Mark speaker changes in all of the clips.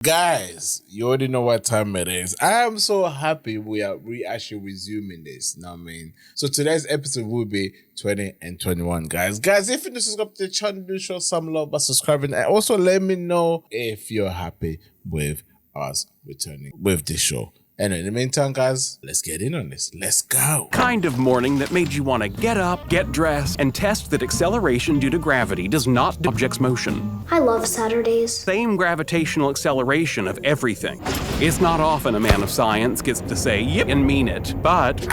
Speaker 1: Guys, you already know what time it is. I am so happy we actually resuming this. You know what I mean? So today's episode will be 20 and 21, guys. Guys, if you're new, subscribe to the channel, do show some love by subscribing. And also let me know if you're happy with us returning with this show. Anyway, in the meantime, guys, let's get in on this. Let's go.
Speaker 2: Kind of morning that made you want to get up, get dressed, and test that acceleration due to gravity does not object's motion.
Speaker 3: I love Saturdays.
Speaker 2: Same gravitational acceleration of everything. It's not often a man of science gets to say yep and mean it, but...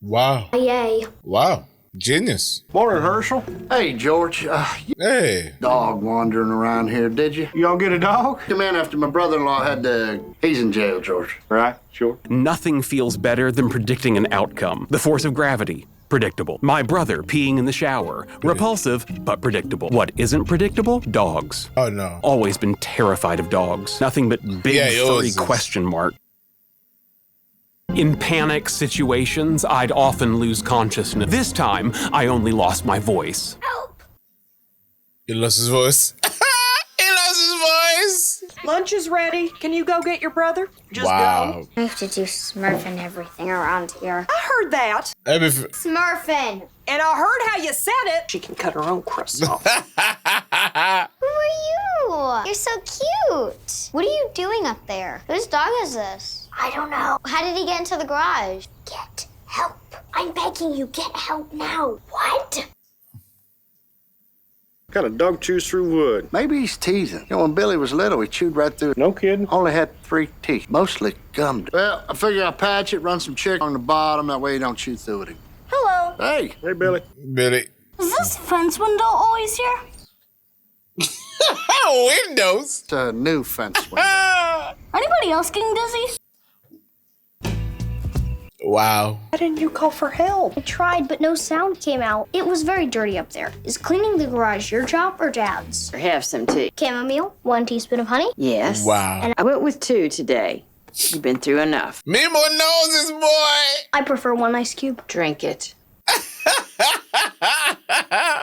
Speaker 1: Wow.
Speaker 3: Yay.
Speaker 1: Wow. Genius.
Speaker 4: Morning, Herschel.
Speaker 5: Hey, George.
Speaker 1: Hey.
Speaker 5: Dog wandering around here, did you?
Speaker 4: Y'all get a dog?
Speaker 5: The man after my brother-in-law had to... He's in jail, George.
Speaker 4: Right, sure.
Speaker 2: Nothing feels better than predicting an outcome. The force of gravity. Predictable. My brother peeing in the shower. Repulsive, but predictable. What isn't predictable? Dogs.
Speaker 1: Oh, no.
Speaker 2: Always been terrified of dogs. Nothing but big furry question mark. In panic situations, I'd often lose consciousness. This time, I only lost my voice.
Speaker 3: Help!
Speaker 1: He lost his voice. He lost his voice.
Speaker 6: Lunch is ready. Can you go get your brother? Just
Speaker 1: Wow.
Speaker 6: go.
Speaker 3: I have to do Smurfing everything around here.
Speaker 6: I heard that.
Speaker 1: Everything.
Speaker 3: Smurfing!
Speaker 6: And I heard how you said it. She can cut her own crusts off.
Speaker 3: Who are you? You're so cute. What are you doing up there? Whose dog is this? I don't know. How did he get into the garage? Get help. I'm begging you, get help now. What?
Speaker 4: Got a dog chews through wood.
Speaker 5: Maybe he's teasing. You know, when Billy was little, he chewed right through it.
Speaker 4: No kidding.
Speaker 5: Only had 3 teeth, mostly gummed. Well, I figure I'll patch it, run some chick on the bottom. That way you don't chew through it.
Speaker 3: Hello.
Speaker 5: Hey.
Speaker 4: Hey, Billy.
Speaker 1: Billy.
Speaker 3: Is this fence window always here?
Speaker 1: Windows.
Speaker 5: It's a new fence window.
Speaker 3: Anybody else getting dizzy?
Speaker 1: Wow.
Speaker 6: Why didn't you call for help?
Speaker 3: I tried, but no sound came out. It was very dirty up there. Is cleaning the garage your job or Dad's?
Speaker 7: Have some tea.
Speaker 3: Chamomile, 1 teaspoon of honey.
Speaker 7: Yes.
Speaker 1: Wow.
Speaker 7: I went with 2 today. You've been through enough.
Speaker 1: Mimo knows his boy.
Speaker 3: I prefer 1 ice cube.
Speaker 7: Drink it.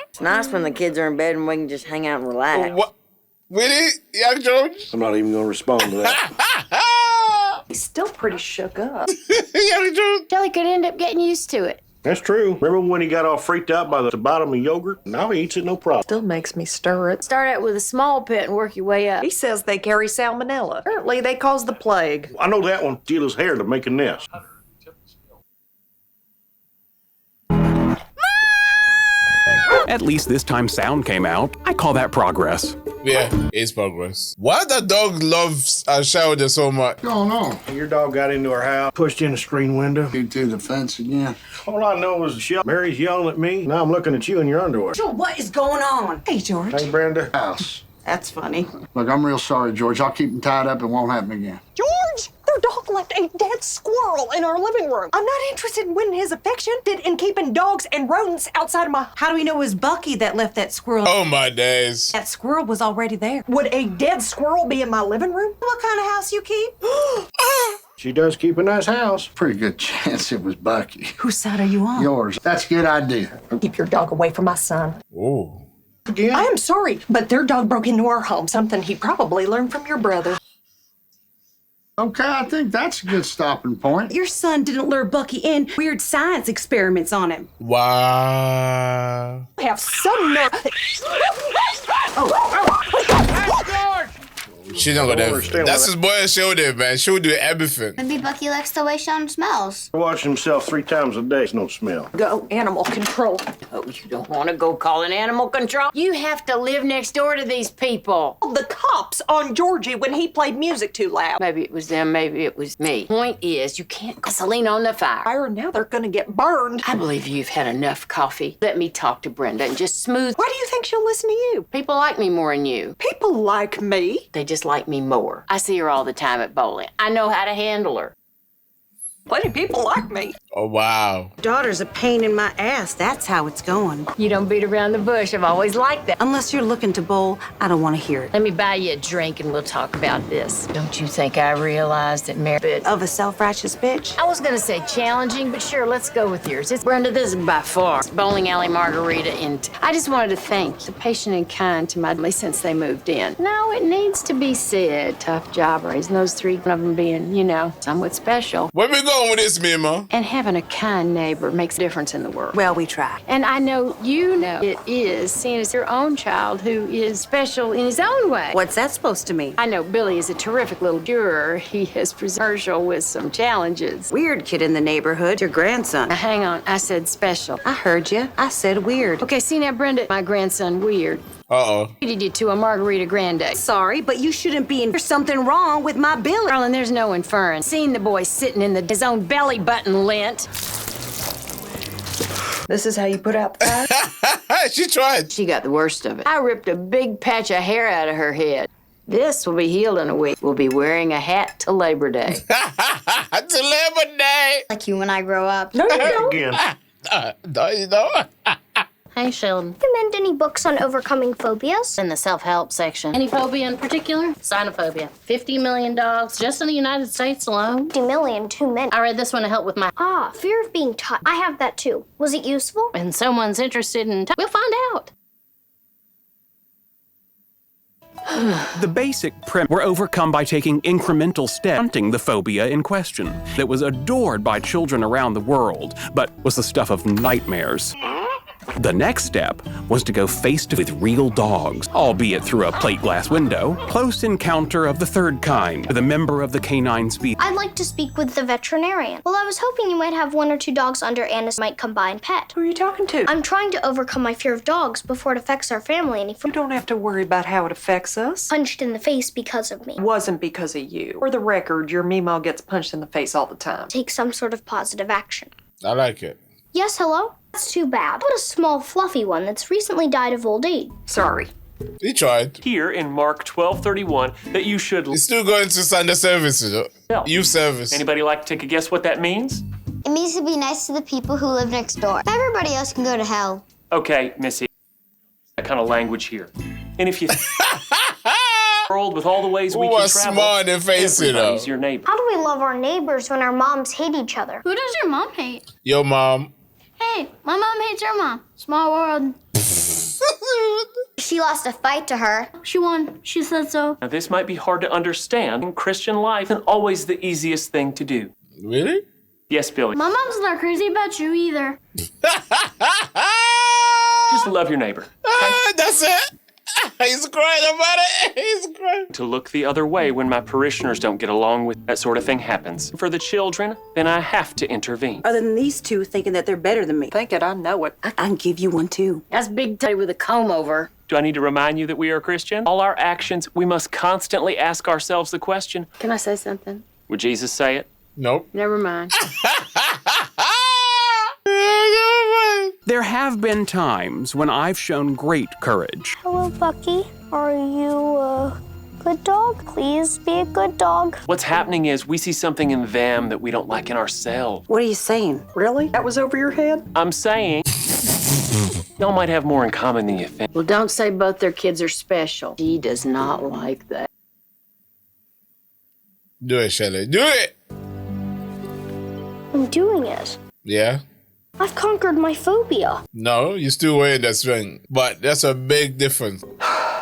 Speaker 7: It's nice when the kids are in bed and we can just hang out and relax.
Speaker 1: What? Really? Young George?
Speaker 4: I'm not even going to respond to that.
Speaker 6: He's still pretty shook up.
Speaker 1: Young George?
Speaker 3: Jelly could end up getting used to it.
Speaker 4: That's true. Remember when he got all freaked out by the bottom of yogurt? Now he eats it no problem.
Speaker 6: Still makes me stir it.
Speaker 7: Start out with a small pet and work your way up.
Speaker 6: He says they carry salmonella. Apparently they cause the plague.
Speaker 4: I know that one. Steal his hair to make a nest.
Speaker 2: At least this time sound came out. I call that progress.
Speaker 1: Yeah, it's progress. Why the dog loves Sheldon so much?
Speaker 5: What's going on?
Speaker 4: Your dog got into our house, pushed in the screen window.
Speaker 5: You through the fence again?
Speaker 4: All I know is Mary's yelling at me. Now I'm looking at you in your underwear.
Speaker 8: So what is going on?
Speaker 6: Hey, George.
Speaker 4: Hey, Brenda.
Speaker 5: House.
Speaker 8: That's funny.
Speaker 5: Look, I'm real sorry, George. I'll keep him tied up. It won't happen again.
Speaker 6: George! Their dog left a dead squirrel in our living room. I'm not interested in winning his affection, in keeping dogs and rodents outside of my...
Speaker 8: How do we know it was Bucky that left that squirrel?
Speaker 1: Oh my days.
Speaker 8: That squirrel was already there.
Speaker 6: Would a dead squirrel be in my living room?
Speaker 8: What kind of house you keep?
Speaker 4: She does keep a nice house.
Speaker 5: Pretty good chance it was Bucky.
Speaker 8: Whose side are you on?
Speaker 5: Yours. That's a good idea.
Speaker 6: Keep your dog away from my son.
Speaker 1: Oh.
Speaker 4: Again?
Speaker 6: I am sorry, but their dog broke into our home, something he probably learned from your brother.
Speaker 5: Okay, I think that's a good stopping point.
Speaker 8: Your son didn't lure Bucky in weird science experiments on him.
Speaker 1: Wow.
Speaker 6: I have some nerve.
Speaker 1: She don't go there.
Speaker 4: understand
Speaker 1: That's
Speaker 4: why
Speaker 1: his boy Sheldon, man. She'll do everything.
Speaker 3: Maybe Bucky likes the way Sheldon smells.
Speaker 4: Wash himself 3 times a day. It's no smell.
Speaker 6: Go animal control.
Speaker 7: Oh, you don't want to go calling animal control? You have to live next door to these people.
Speaker 6: The cops on Georgie when he played music too loud.
Speaker 7: Maybe it was them, maybe it was me. Point is, you can't gasoline on the fire.
Speaker 6: Now they're gonna get burned.
Speaker 7: I believe you've had enough coffee. Let me talk to Brenda and just smooth.
Speaker 6: Why do you think she'll listen to you?
Speaker 7: People like me more than you.
Speaker 6: People like me.
Speaker 7: They just like me more. I see her all the time at bowling. I know how to handle her.
Speaker 6: Plenty of people like me.
Speaker 1: Oh, wow.
Speaker 8: Daughter's a pain in my ass. That's how it's going.
Speaker 7: You don't beat around the bush. I've always liked that.
Speaker 8: Unless you're looking to bowl, I don't want to hear it.
Speaker 7: Let me buy you a drink and we'll talk about this. Don't you think I realized that Mary...
Speaker 8: Of a self-righteous bitch?
Speaker 7: I was gonna say challenging, but sure, let's go with yours. It's Brenda, this is by far bowling alley margarita and I just wanted to thank the patient and kind to my family since they moved in. No, it needs to be said. Tough job raising those three, one of them being, you know, somewhat special.
Speaker 1: Where we going with this, Mima?
Speaker 7: And having a kind neighbor makes a difference in the world.
Speaker 8: Well, we try.
Speaker 7: And I know you know it is, seeing as your own child who is special in his own way.
Speaker 8: What's that supposed to mean?
Speaker 7: I know Billy is a terrific little juror. He has presented Herschel with some challenges.
Speaker 8: Weird kid in the neighborhood. Your grandson.
Speaker 7: Now, hang on, I said special.
Speaker 8: I heard you. I said weird.
Speaker 7: Okay, see now, Brenda, my grandson weird.
Speaker 1: Uh-oh.
Speaker 7: Treated you to a margarita grande.
Speaker 8: Sorry, but you shouldn't be in. There's something wrong with my Billy.
Speaker 7: Darling, there's no inferring. Seen the boy sitting in his own belly button lint.
Speaker 6: This is how you put out the fire?
Speaker 1: She tried.
Speaker 7: She got the worst of it. I ripped a big patch of hair out of her head. This will be healed in a week. We'll be wearing a hat to Labor Day.
Speaker 1: To Labor Day.
Speaker 3: Like you when I grow up.
Speaker 6: No, you don't.
Speaker 4: Again.
Speaker 1: You know?
Speaker 7: Hey, Sheldon.
Speaker 3: Recommend any books on overcoming phobias?
Speaker 9: In the self-help section. Any phobia in particular? Cynophobia. 50 million dogs just in the United States alone.
Speaker 3: 50 million, too many.
Speaker 9: I read this one to help with my...
Speaker 3: Fear of being touched. I have that too. Was it useful?
Speaker 9: And someone's interested in... We'll find out.
Speaker 2: The basic premise were overcome by taking incremental steps, hunting the phobia in question that was adored by children around the world, but was the stuff of nightmares. The next step was to go face-to-face with real dogs, albeit through a plate glass window. Close encounter of the third kind with a member of the canine species.
Speaker 3: I'd like to speak with the veterinarian. Well, I was hoping you might have one or two dogs under Anna's might come by and pet.
Speaker 6: Who are you talking to?
Speaker 3: I'm trying to overcome my fear of dogs before it affects our family any
Speaker 6: You
Speaker 3: further.
Speaker 6: don't have to worry about how it affects us.
Speaker 3: Punched in the face because of me.
Speaker 6: It wasn't because of you. For the record, your Meemaw gets punched in the face all the time.
Speaker 3: Take some sort of positive action.
Speaker 1: I like it.
Speaker 3: Yes, hello? That's too bad. What a small, fluffy one that's recently died of old age.
Speaker 6: Sorry.
Speaker 1: He tried.
Speaker 10: Here in Mark 12:31 that you should...
Speaker 1: He's still going to Sunday service, you know?
Speaker 10: Yeah.
Speaker 1: Youth service.
Speaker 10: Anybody like to take a guess what that means?
Speaker 3: It means to be nice to the people who live next door. Everybody else can go to hell.
Speaker 10: Okay, Missy, that kind of language here. And if you... world with all the ways we can travel,
Speaker 1: smart in face, you know?
Speaker 10: everybody's your neighbor.
Speaker 3: How do we love our neighbors when our moms hate each other?
Speaker 9: Who does your mom hate?
Speaker 1: Yo, Mom.
Speaker 9: Hey, my mom hates your mom. Small world.
Speaker 3: She lost a fight to her.
Speaker 9: She won. She said so.
Speaker 10: Now, this might be hard to understand. In Christian life isn't always the easiest thing to do.
Speaker 1: Really?
Speaker 10: Yes, Billy.
Speaker 9: My mom's not crazy about you either.
Speaker 10: Just love your neighbor.
Speaker 1: That's it. He's crying about it. He's crying.
Speaker 10: To look the other way when my parishioners don't get along with that sort of thing happens. For the children, then I have to intervene.
Speaker 8: Other than these two thinking that they're better than me.
Speaker 6: Think it, I know it.
Speaker 8: I can give you one too.
Speaker 7: That's Big Teddy with a comb over.
Speaker 10: Do I need to remind you that we are Christian? All our actions, we must constantly ask ourselves the question,
Speaker 7: Can I say something?
Speaker 10: would Jesus say it?
Speaker 1: Nope.
Speaker 7: Never mind.
Speaker 2: There have been times when I've shown great courage.
Speaker 3: Hello, Bucky. Are you a good dog? Please be a good dog.
Speaker 10: What's happening is we see something in them that we don't like in ourselves.
Speaker 8: What are you saying?
Speaker 6: Really? That was over your head?
Speaker 10: I'm saying y'all might have more in common than you think.
Speaker 7: Well, don't say both their kids are special. She does not like that.
Speaker 1: Do it, Shelly. Do it.
Speaker 3: I'm doing it.
Speaker 1: Yeah?
Speaker 3: I've conquered my phobia.
Speaker 1: No, you're still wearing that string. But that's a big difference.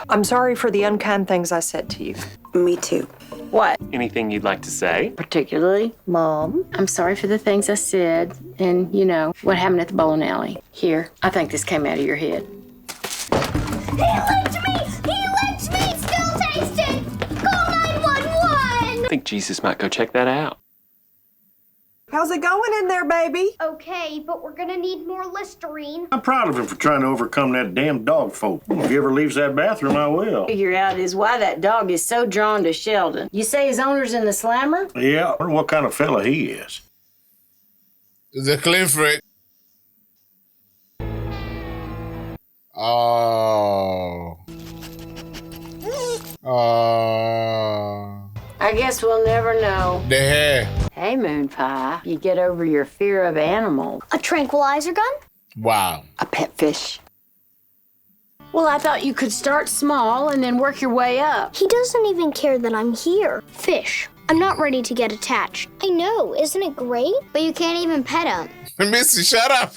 Speaker 6: I'm sorry for the unkind things I said to you.
Speaker 8: Me too.
Speaker 7: What?
Speaker 10: Anything you'd like to say?
Speaker 7: Particularly, Mom. I'm sorry for the things I said and, you know, what happened at the bowling alley. Here, I think this came out of your head.
Speaker 3: He licked me! He licked me! Still tasting! Call 911!
Speaker 10: I think Jesus might go check that out.
Speaker 6: How's it going in there, baby?
Speaker 3: Okay, but we're gonna need more Listerine.
Speaker 4: I'm proud of him for trying to overcome that damn dog folk. If he ever leaves that bathroom, I will.
Speaker 7: Figure out is why that dog is so drawn to Sheldon. You say his owner's in the slammer?
Speaker 4: Yeah, I wonder what kind of fella he is.
Speaker 1: The clean freak. Oh. Oh.
Speaker 7: I guess we'll never know.
Speaker 1: The hair.
Speaker 7: Hey, Moon Pie. You get over your fear of animals.
Speaker 3: A tranquilizer gun?
Speaker 1: Wow.
Speaker 7: A pet fish. Well, I thought you could start small and then work your way up.
Speaker 3: He doesn't even care that I'm here. Fish. I'm not ready to get attached. I know, isn't it great? But you can't even pet him.
Speaker 1: Missy, shut up.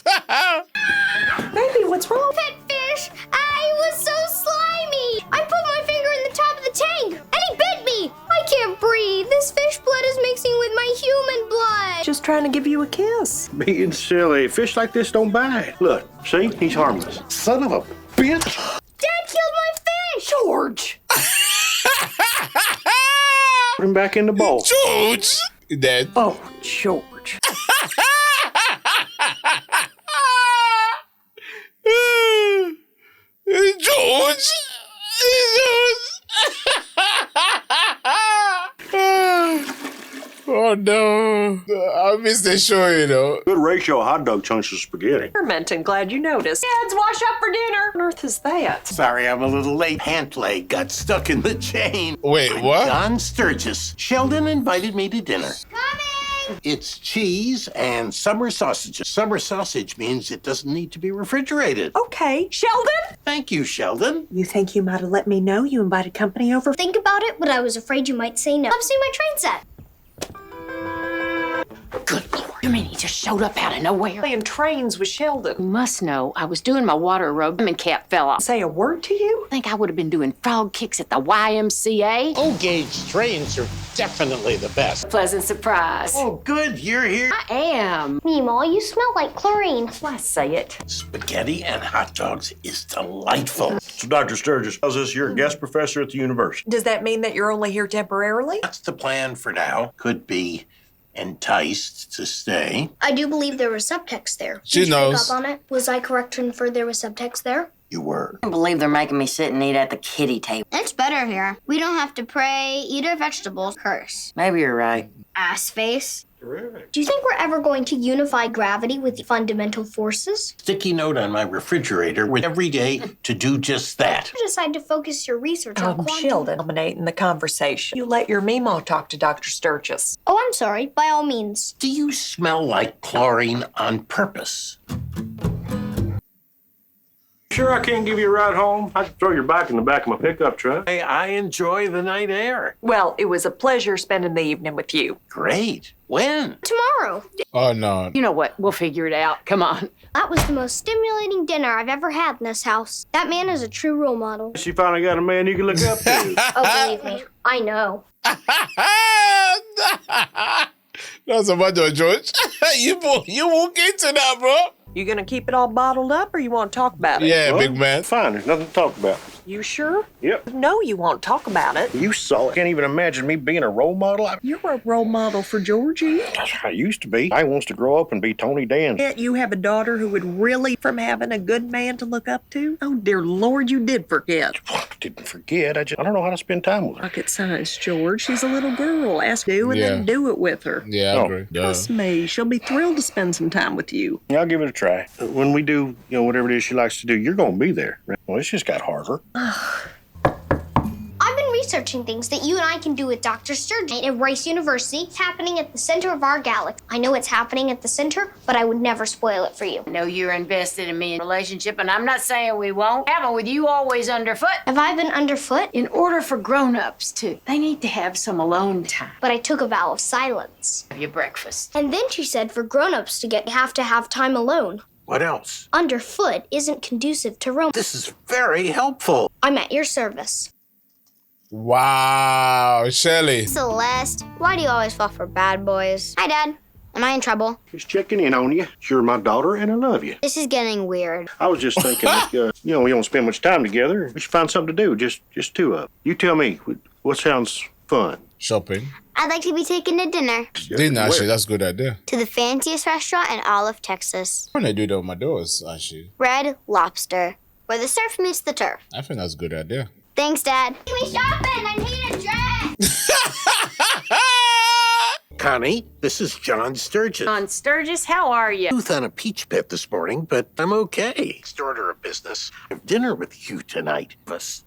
Speaker 6: Baby, what's wrong?
Speaker 3: Pet fish! I was so slimy! I put my finger in the top of the tank, and he bit me! I can't breathe. This fish blood is mixing with my human blood.
Speaker 6: Just trying to give you a kiss.
Speaker 4: Being silly. Fish like this don't bite. Look, see? He's harmless. Son of a bitch.
Speaker 3: Dad killed my fish!
Speaker 6: George!
Speaker 4: Put him back in the bowl.
Speaker 1: George! Dead.
Speaker 6: Oh, George.
Speaker 1: George! Oh no. I missed the show, you know.
Speaker 4: Good ratio of hot dog chunks to spaghetti.
Speaker 6: Menton, glad you noticed. Kids, wash up for dinner. What on earth is that?
Speaker 11: Sorry, I'm a little late. Pant leg got stuck in the chain.
Speaker 1: Wait, what?
Speaker 11: John Sturgis. Sheldon invited me to dinner.
Speaker 3: Coming!
Speaker 11: It's cheese and summer sausages. Summer sausage means it doesn't need to be refrigerated.
Speaker 6: Okay, Sheldon?
Speaker 11: Thank you, Sheldon.
Speaker 6: You think you might have let me know you invited company over?
Speaker 3: Think about it, but I was afraid you might say no. I've seen my train set.
Speaker 7: Good Lord. You mean he just showed up out of nowhere?
Speaker 6: Playing trains with Sheldon.
Speaker 7: You must know, I was doing my water aerobic and Cap fell off.
Speaker 6: Say a word to you?
Speaker 7: I think I would have been doing frog kicks at the YMCA.
Speaker 11: O-gauge trains are definitely the best.
Speaker 7: Pleasant surprise.
Speaker 11: Oh, good, you're here.
Speaker 7: I am.
Speaker 3: Meemaw, you smell like chlorine.
Speaker 7: Why say it?
Speaker 11: Spaghetti and hot dogs is delightful.
Speaker 4: So, Dr. Sturgis, how's this? You're a guest professor at the university.
Speaker 6: Does that mean that you're only here temporarily?
Speaker 11: That's the plan for now. Could be enticed to stay.
Speaker 3: I do believe there was subtext there.
Speaker 1: She
Speaker 3: Did you
Speaker 1: knows.
Speaker 3: pick up on it? Was I correct to infer there was subtext there?
Speaker 11: You were.
Speaker 7: I can't believe they're making me sit and eat at the kiddie table.
Speaker 3: It's better here. We don't have to pray, eat our vegetables, curse.
Speaker 7: Maybe you're right.
Speaker 3: Ass face.
Speaker 4: Terrific.
Speaker 3: Do you think we're ever going to unify gravity with fundamental forces?
Speaker 11: Sticky note on my refrigerator with every day to do just that.
Speaker 3: You decide to focus your research on quantum.
Speaker 6: Sheldon, dominating the conversation. You let your Meemaw talk to Dr. Sturgis.
Speaker 3: Oh, I'm sorry. By all means.
Speaker 11: Do you smell like chlorine on purpose?
Speaker 4: Sure I can't give you a ride home? I can throw your bike in the back of my pickup truck.
Speaker 11: Hey, I enjoy the night air.
Speaker 6: Well, it was a pleasure spending the evening with you.
Speaker 11: Great. When?
Speaker 3: Tomorrow.
Speaker 1: Oh no.
Speaker 7: You know what? We'll figure it out. Come on.
Speaker 3: That was the most stimulating dinner I've ever had in this house. That man is a true role model.
Speaker 4: She finally got a man you can look up to.
Speaker 3: Oh, believe me, I know.
Speaker 1: That's a bunch of George. you walk into that, bro.
Speaker 6: You gonna keep it all bottled up or you want to talk about it?
Speaker 1: Yeah,
Speaker 4: Well,
Speaker 1: big man.
Speaker 4: Fine, there's nothing to talk about.
Speaker 6: You sure?
Speaker 4: Yep.
Speaker 6: No, you won't talk about it.
Speaker 4: You saw it. Can't even imagine me being a role model.
Speaker 6: You're a role model for Georgie.
Speaker 4: I used to be. I wants to grow up and be Tony Dan.
Speaker 6: Yet you have a daughter who would really from having a good man to look up to? Oh, dear Lord, you did forget.
Speaker 4: Didn't forget. I don't know how to spend time with her.
Speaker 6: Rocket science, George. She's a little girl. Ask do and then do it with her.
Speaker 1: Yeah, I agree.
Speaker 6: Trust me, she'll be thrilled to spend some time with you.
Speaker 4: Yeah, I'll give it a try. When we do, whatever it is she likes to do, you're going to be there. Well, it's just got harder.
Speaker 3: I've been researching things that you and I can do with Dr. Sturgis at Rice University. It's happening at the center of our galaxy. I know it's happening at the center, but I would never spoil it for you.
Speaker 7: I know you're invested in me in a relationship, and I'm not saying we won't have it with you always underfoot.
Speaker 3: Have I been underfoot?
Speaker 7: In order for grown-ups to, they need to have some alone time.
Speaker 3: But I took a vow of silence.
Speaker 7: Have your breakfast.
Speaker 3: And then she said for grown-ups to have to have time alone.
Speaker 11: What else?
Speaker 3: Underfoot isn't conducive to romance.
Speaker 11: This is very helpful.
Speaker 3: I'm at your service.
Speaker 1: Wow, Shelly.
Speaker 3: Celeste, why do you always fall for bad boys? Hi, Dad. Am I in trouble?
Speaker 4: Just checking in on you. You're my daughter, and I love you.
Speaker 3: This is getting weird.
Speaker 4: I was just thinking, that, we don't spend much time together. We should find something to do, just two of us. You tell me, what sounds fun?
Speaker 1: Shopping.
Speaker 3: I'd like to be taken to dinner.
Speaker 1: Dinner, actually, that's a good idea.
Speaker 3: To the fanciest restaurant in all of Texas.
Speaker 1: I want to do that with my doors, actually.
Speaker 3: Red Lobster, where the surf meets the turf.
Speaker 1: I think that's a good idea.
Speaker 3: Thanks, Dad. Take me shopping. I need a dress.
Speaker 11: honey. This is John Sturgis.
Speaker 7: John Sturgis, how are you?
Speaker 11: Tooth on a peach pit this morning, but I'm okay. It's order of business. I have dinner with you tonight.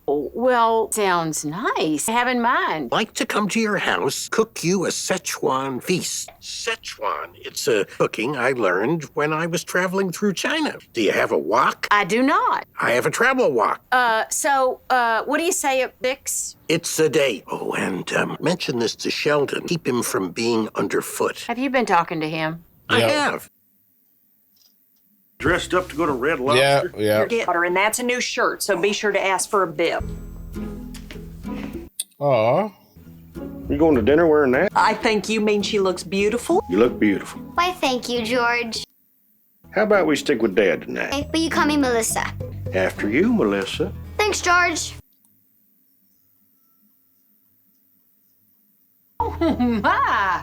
Speaker 7: Oh, well, sounds nice. Have in mind.
Speaker 11: Like to come to your house, cook you a Szechuan feast. Szechuan, it's a cooking I learned when I was traveling through China. Do you have a wok?
Speaker 7: I do not.
Speaker 11: I have a travel wok.
Speaker 7: What do you say at Bix?
Speaker 11: It's a date. Oh, and mention this to Sheldon. Keep him from being underfoot.
Speaker 7: Have you been talking to him?
Speaker 11: I have.
Speaker 4: Dressed up to go to Red Lobster?
Speaker 1: Yeah.
Speaker 6: And that's a new shirt, so be sure to ask for a bib.
Speaker 1: Aw.
Speaker 4: You going to dinner wearing that?
Speaker 6: I think you mean she looks beautiful.
Speaker 4: You look beautiful.
Speaker 3: Why, thank you, George.
Speaker 4: How about we stick with Dad tonight?
Speaker 3: Okay, but you call me Melissa.
Speaker 4: After you, Melissa.
Speaker 3: Thanks, George.
Speaker 7: Oh, my.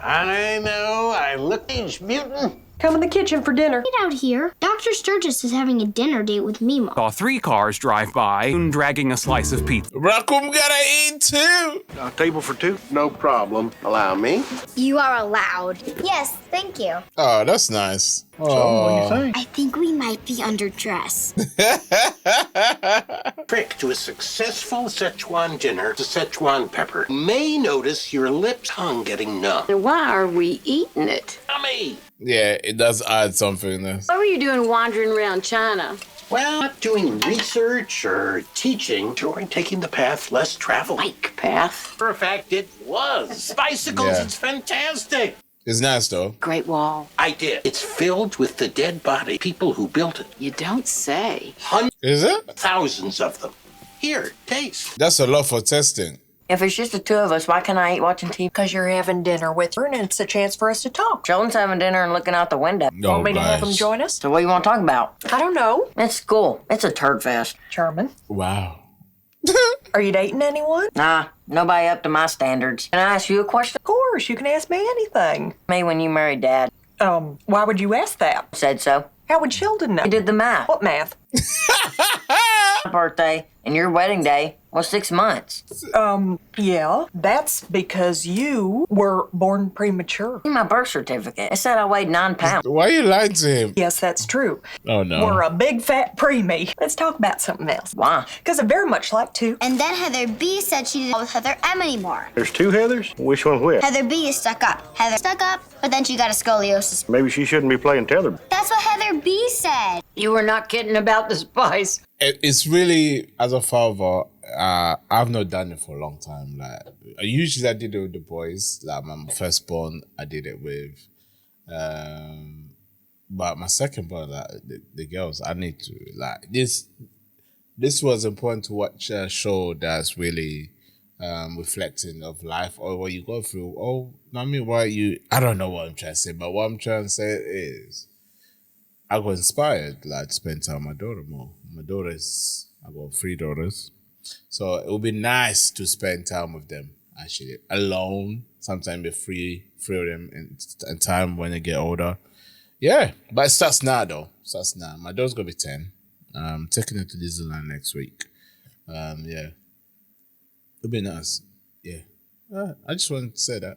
Speaker 11: I know. I look age mutant.
Speaker 6: Come in the kitchen for dinner.
Speaker 3: Get out here. Dr. Sturgis is having a dinner date with me, Mom.
Speaker 2: Saw 3 cars drive by, dragging a slice of pizza.
Speaker 1: Raccoon gotta eat too.
Speaker 4: A table for 2?
Speaker 11: No problem. Allow me.
Speaker 3: You are allowed. Yes, thank you.
Speaker 1: Oh, that's nice.
Speaker 4: So, what do you think?
Speaker 3: I think we might be underdressed.
Speaker 11: Trick to a successful Szechuan dinner to Szechuan pepper. You may notice your lips tongue getting numb.
Speaker 7: Why are we eating it?
Speaker 11: Yummy.
Speaker 1: Yeah, it does add something there.
Speaker 7: What were you doing wandering around China?
Speaker 11: Well, not doing research or teaching. Enjoying taking the path less traveled.
Speaker 7: Bike path?
Speaker 11: For a fact, it was. Bicycles,
Speaker 1: Yeah.
Speaker 11: it's fantastic.
Speaker 1: It's nice though.
Speaker 7: Great Wall.
Speaker 11: I did. It's filled with the dead body, people who built it.
Speaker 7: You don't say.
Speaker 1: Is it?
Speaker 11: Thousands of them. Here, taste.
Speaker 1: That's a lot for testing.
Speaker 12: If it's just the 2 of us, why can't I eat watching TV?
Speaker 6: Because you're having dinner with her, and it's a chance for us to talk.
Speaker 12: Sheldon's having dinner and looking out the window.
Speaker 1: No,
Speaker 6: Want me to have him
Speaker 1: guys.
Speaker 6: join us?
Speaker 12: So what do you want to talk about?
Speaker 6: I don't know.
Speaker 12: It's school. It's a turd fest.
Speaker 6: German.
Speaker 1: Wow.
Speaker 6: Are you dating anyone?
Speaker 12: Nah, nobody up to my standards. Can I ask you a question?
Speaker 6: Of course, you can ask me anything.
Speaker 12: Me when you married Dad.
Speaker 6: Why would you ask that?
Speaker 12: Said so.
Speaker 6: How would Sheldon know?
Speaker 12: He did the math.
Speaker 6: What math?
Speaker 12: My birthday and your wedding day was 6 months.
Speaker 6: Yeah. That's because you were born premature.
Speaker 12: In my birth certificate, it said I weighed 9 pounds.
Speaker 1: Why are you lying to him?
Speaker 6: Yes, that's true.
Speaker 1: Oh no.
Speaker 6: We're a big fat preemie. Let's talk about something else.
Speaker 12: Why?
Speaker 6: Because I very much like to.
Speaker 3: And then Heather B said she didn't with Heather M anymore.
Speaker 4: There's 2 Heathers? Which one's which?
Speaker 3: Heather B is stuck up. Heather stuck up, but then she got a scoliosis.
Speaker 4: Maybe she shouldn't be playing tether.
Speaker 3: That's what Heather B said.
Speaker 7: You were not kidding about the spice.
Speaker 1: It's really, as a father, I've not done it for a long time. Like, usually I did it with the boys. Like my firstborn, I did it with. But my second born, like the girls, I need to like this. This was important to watch a show that's really reflecting of life or what you go through. Oh, I mean, I don't know what I'm trying to say, but what I'm trying to say is, I got inspired like to spend time with my daughter more. I got 3 daughters. So it would be nice to spend time with them, actually, alone. Sometimes be free of them and time when they get older. Yeah, but it starts now, though. My daughter's going to be 10. I'm taking her to Disneyland next week. Yeah. It'll be nice. Yeah. I just wanted to say that.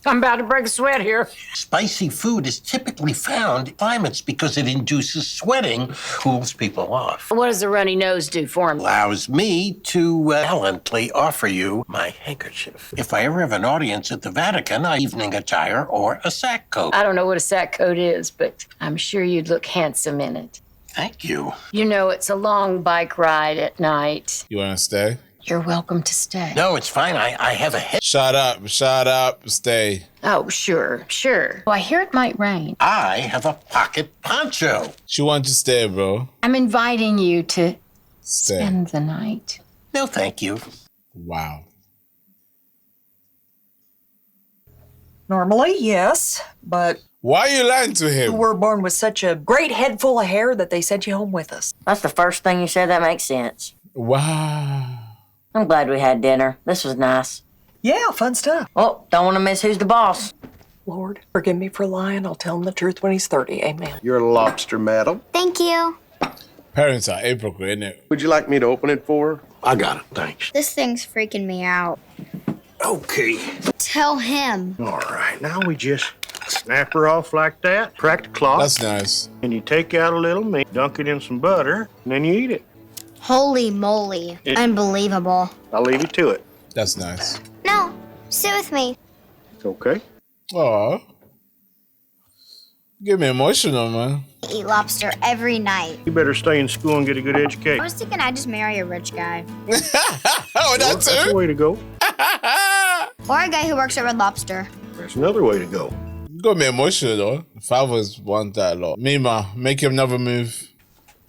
Speaker 7: I'm about to break a sweat here.
Speaker 11: Spicy food is typically found in climates because it induces sweating, cools people off.
Speaker 7: What does a runny nose do for him?
Speaker 11: Allows me to gallantly offer you my handkerchief. If I ever have an audience at the Vatican, evening attire or a sack coat.
Speaker 7: I don't know what a sack coat is, but I'm sure you'd look handsome in it.
Speaker 11: Thank you.
Speaker 7: You know, it's a long bike ride at night.
Speaker 1: You want to stay?
Speaker 7: You're welcome to stay.
Speaker 11: No, it's fine. I have a head.
Speaker 1: Shut up, stay.
Speaker 7: Oh, sure. Oh, I hear it might rain.
Speaker 11: I have a pocket poncho.
Speaker 1: She wants to stay, bro.
Speaker 7: I'm inviting you to
Speaker 1: Stay.
Speaker 7: spend the night.
Speaker 11: No, thank you.
Speaker 1: Wow.
Speaker 6: Normally, yes, but
Speaker 1: Why are you lying to
Speaker 6: you
Speaker 1: him?
Speaker 6: were born with such a great head full of hair that they sent you home with us.
Speaker 12: That's the first thing you said that makes sense.
Speaker 1: Wow.
Speaker 12: I'm glad we had dinner. This was nice.
Speaker 6: Yeah, fun stuff.
Speaker 12: Oh, don't want to miss Who's the Boss.
Speaker 6: Lord, forgive me for lying. I'll tell him the truth when he's 30. Amen.
Speaker 4: You're a lobster, madam.
Speaker 3: Thank you.
Speaker 1: Parents are April, innit?
Speaker 4: Would you like me to open it for her? I got it, thanks.
Speaker 3: This thing's freaking me out.
Speaker 4: Okay.
Speaker 3: Tell him.
Speaker 4: All right, now we just Snap her off like that, crack the claw.
Speaker 1: That's nice.
Speaker 4: And you take out a little meat, dunk it in some butter, and then you eat it.
Speaker 3: Holy moly. Unbelievable.
Speaker 4: I'll leave you to it.
Speaker 1: That's nice.
Speaker 3: No, sit with me.
Speaker 4: Okay.
Speaker 1: Aw. Get me emotional, man.
Speaker 3: I eat lobster every night.
Speaker 4: You better stay in school and get a good
Speaker 3: I
Speaker 4: education.
Speaker 3: was thinking I'd just marry a rich guy.
Speaker 1: Oh, that
Speaker 4: That's the
Speaker 1: too?
Speaker 4: way to go.
Speaker 3: Or a guy who works at Red Lobster.
Speaker 4: That's another way to go.
Speaker 1: Got me emotional though. Fathers want that a lot. Mima, make him never move.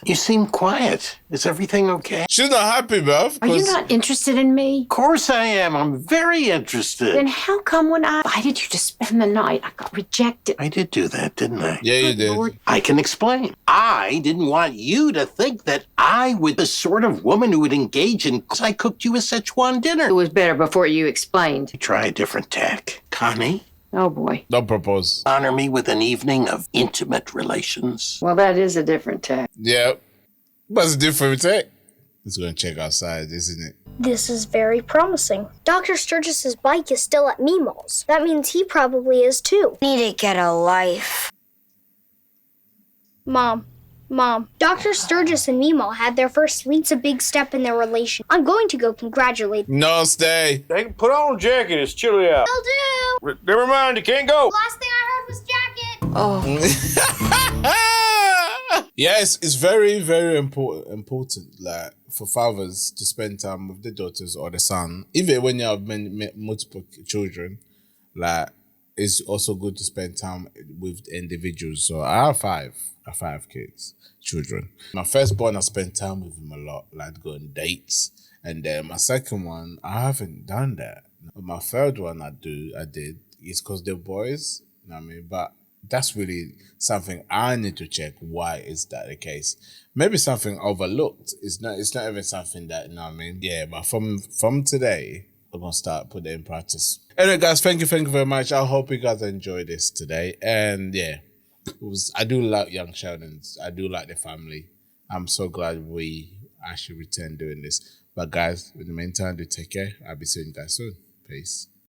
Speaker 11: You seem quiet. Is everything okay?
Speaker 1: She's not happy, bruv.
Speaker 8: Are you not interested in me?
Speaker 11: Of course I am. I'm very interested.
Speaker 8: Then how come when I invited you to spend the night, I got rejected?
Speaker 11: I did do that, didn't I?
Speaker 1: Yeah, you did.
Speaker 8: Lord.
Speaker 11: I can explain. I didn't want you to think that I was the sort of woman who would engage in. I cooked you a Szechuan dinner.
Speaker 7: It was better before you explained.
Speaker 11: Try a different tack. Connie,
Speaker 7: Oh, boy.
Speaker 1: Don't propose.
Speaker 11: honor me with an evening of intimate relations.
Speaker 7: Well, that is a different tack.
Speaker 1: Yeah. But it's different take. It's gonna check outside, isn't it?
Speaker 13: This is very promising. Dr. Sturgis's bike is still at Meemaw's. That means he probably is too.
Speaker 3: Need to get a life.
Speaker 13: Mom, Dr. Sturgis and Meemaw had their first It's a big step in their relation. I'm going to go congratulate them.
Speaker 1: No, stay.
Speaker 4: Hey, put on a jacket. It's chilly out.
Speaker 3: Will do.
Speaker 4: Never mind, you can't go.
Speaker 3: Last thing I heard was jacket.
Speaker 7: Oh.
Speaker 1: Yes, it's very, very important, like for fathers to spend time with the daughters or the son. Even when you have multiple children, like it's also good to spend time with individuals. So I have five kids, children. My firstborn, I spent time with him a lot, like go on dates. And then my second one, I haven't done that. My third one, I did. It's because they're boys, you know what I mean? But that's really something I need to check. Why is that the case? Maybe something overlooked. It's not even something that, you know what I mean? Yeah, but from today, I'm gonna start putting it in practice. Anyway, guys, thank you very much. I hope you guys enjoyed this today. And yeah, I do like young Sheldons. I do like the family. I'm so glad we actually returned doing this. But guys, in the meantime, do take care. I'll be seeing you guys soon. Peace.